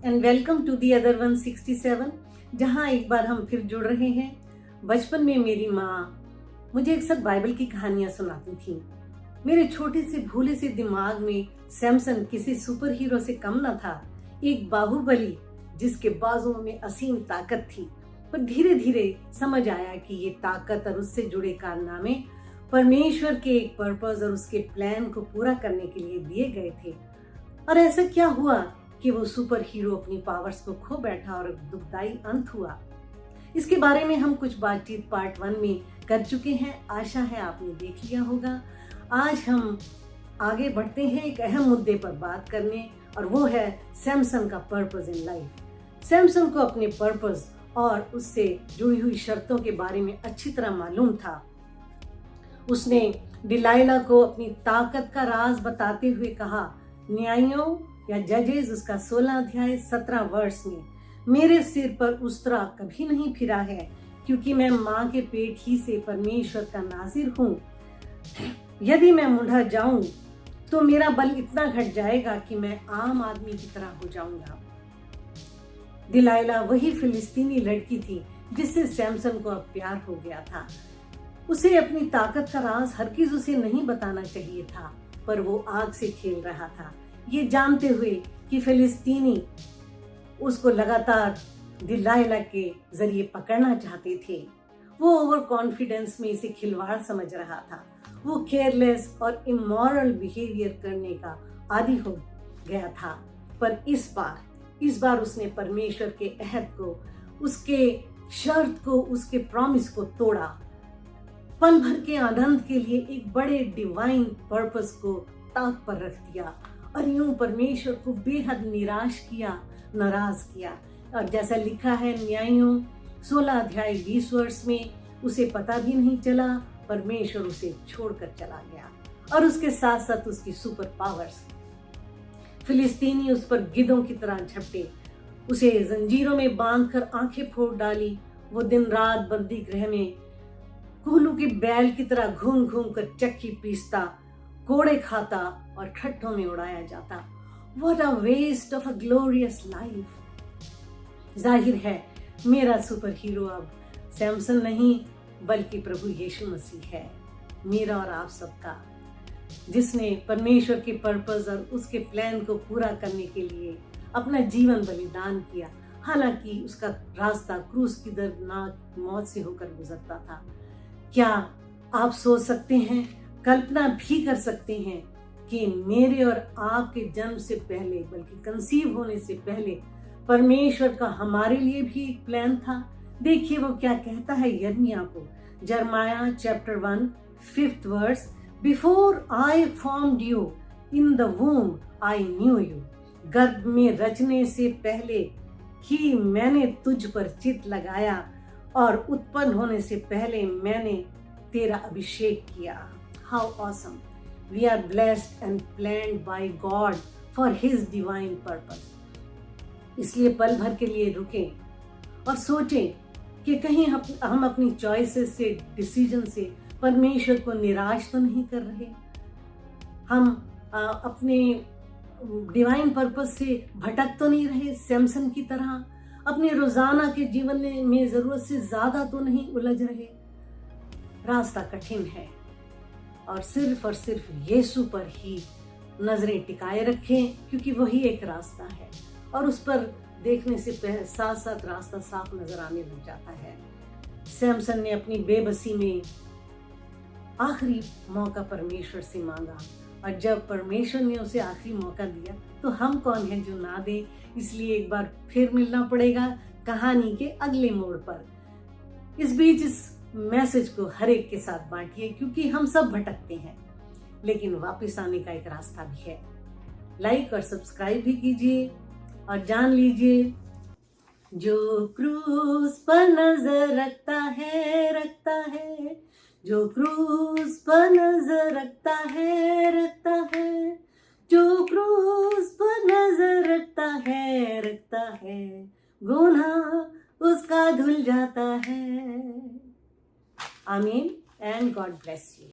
And welcome to the other 167, जहाँ एक बार हम फिर जुड़ रहे हैं। बचपन में मेरी माँ मुझे अक्सर बाइबल की कहानियां सुनाती थी। मेरे छोटे से भोले से दिमाग में सैमसन किसी सुपर हीरो से कम न था, एक बाहुबली जिसके बाजुओं में असीम ताकत थी। पर धीरे धीरे समझ आया कि ये ताकत और उससे जुड़े कारनामे परमेश्वर के एक पर्पस और उसके प्लान को पूरा करने के लिए दिए गए थे। और ऐसा क्या हुआ कि वो सुपर हीरो अपनी पावर्स को खो बैठा और दुखदाई अंत हुआ। इसके बारे में हम कुछ बातचीत पार्ट 1 में कर चुके हैं, आशा है आपने देख लिया होगा। आज हम आगे बढ़ते हैं एक अहम मुद्दे पर बात करने, और वो है सैमसन का पर्पस इन लाइफ। सैमसन को अपने पर्पस और उससे जुड़ी हुई शर्तों के बारे में अच्छी तरह मालूम था। उसने डिलाइला को अपनी ताकत का राज बताते हुए कहा, न्यायों या जजेस उसका 16 अध्याय 17 वर्ष में, मेरे सिर पर उस्तरा कभी नहीं फिरा है, क्योंकि मैं माँ के पेट ही से परमेश्वर का नाजिर हूँ। यदि मैं मुंडा जाऊं तो मेरा बल इतना घट जाएगा कि मैं आम आदमी की तरह हो जाऊंगा। डिलाइला वही फिलिस्तीनी लड़की थी जिससे सैमसन को अब प्यार हो गया था। उसे अपनी ताकत का राज हरगिज उसे नहीं बताना चाहिए था, पर वो आग से खेल रहा था, ये जानते हुए कि फिलिस्तीनी उसको लगातार डिलाइला के जरिए पकड़ना चाहते थे। वो ओवर कॉन्फिडेंस में इसे खिलवाड़ समझ रहा था। वो केयरलेस और इमोरल बिहेवियर करने का आदी हो गया था। पर इस बार उसने परमेश्वर के अहद को, उसके शर्त को, उसके प्रॉमिस को तोड़ा। पल भर के आनंद के लिए एक बड़े डिवाइन पर्पस को ताक पर रख दिया और यूं परमेश्वर को बेहद निराश किया, नाराज किया। और जैसा लिखा है न्यायों 16 अध्याय 20 वर्ष में, उसे पता भी नहीं चला, परमेश्वर उसे छोड़कर चला गया और उसके साथ साथ उसकी सुपर पावर्स। फिलिस्तीनी उस पर गिद्धों की तरह झपटे, उसे जंजीरों में बांधकर आंखें फोड़ डाली। वो दिन रात बंदी गृह में कोल्हू की बैल की तरह घूम घूम कर चक्की पीसता, कोड़े खाता और ठट्ठों में उड़ाया जाता। What a waste of a glorious life। जाहिर है मेरा सुपर हीरो अब सैमसन नहीं बल्कि प्रभु यीशु मसीह है, मेरा और आप सबका, जिसने परमेश्वर के पर्पस और उसके प्लान को पूरा करने के लिए अपना जीवन बलिदान किया। हालांकि उसका रास्ता क्रूस की दर्दनाक मौत से होकर गुजरता था। क्या आप सोच सकते हैं, कल्पना भी कर सकते हैं कि मेरे और आपके जन्म से पहले, बल्कि कंसीव होने से पहले, परमेश्वर का हमारे लिए भी एक प्लान था। देखिए वो क्या कहता है यिर्मयाह को, Jeremiah chapter 1 5th verse, before I formed you in the womb I knew you. गर्भ में रचने से पहले ही मैंने तुझ पर चित्त लगाया और उत्पन्न होने से पहले मैंने तेरा अभिषेक किया। How awesome. We are blessed and planned by God for his divine purpose. इसलिए पल भर के लिए रुकें और सोचें कि कहीं हम अपनी चॉइसेस से, डिसीजन से परमेश्वर को निराश तो नहीं कर रहे। हम अपने डिवाइन पर्पस से भटक तो नहीं रहे सैमसन की तरह, अपने रोजाना के जीवन में जरूरत से ज्यादा तो नहीं उलझ रहे। रास्ता कठिन है और सिर्फ यीशु पर ही नजरें टिकाए रखें, क्योंकि वही एक रास्ता है और उस पर देखने से साथ साथ रास्ता साफ नजर आने लग जाता है। सैमसन ने अपनी बेबसी में आखिरी मौका परमेश्वर से मांगा, और जब परमेश्वर ने उसे आखिरी मौका दिया तो हम कौन हैं जो ना दें। इसलिए एक बार फिर मिलना पड़ेगा कहानी के अगले मोड़ पर। इस बीच इस मैसेज को हर एक के साथ बांटिए, क्योंकि हम सब भटकते हैं, लेकिन वापस आने का एक रास्ता भी है। लाइक और सब्सक्राइब भी कीजिए और जान लीजिए, जो क्रूस पर नजर रखता है, जो क्रूस पर नजर रखता है, जो क्रूस पर नजर रखता है, गुनाह उसका धुल जाता है। आमीन एंड गॉड ब्लेस यू।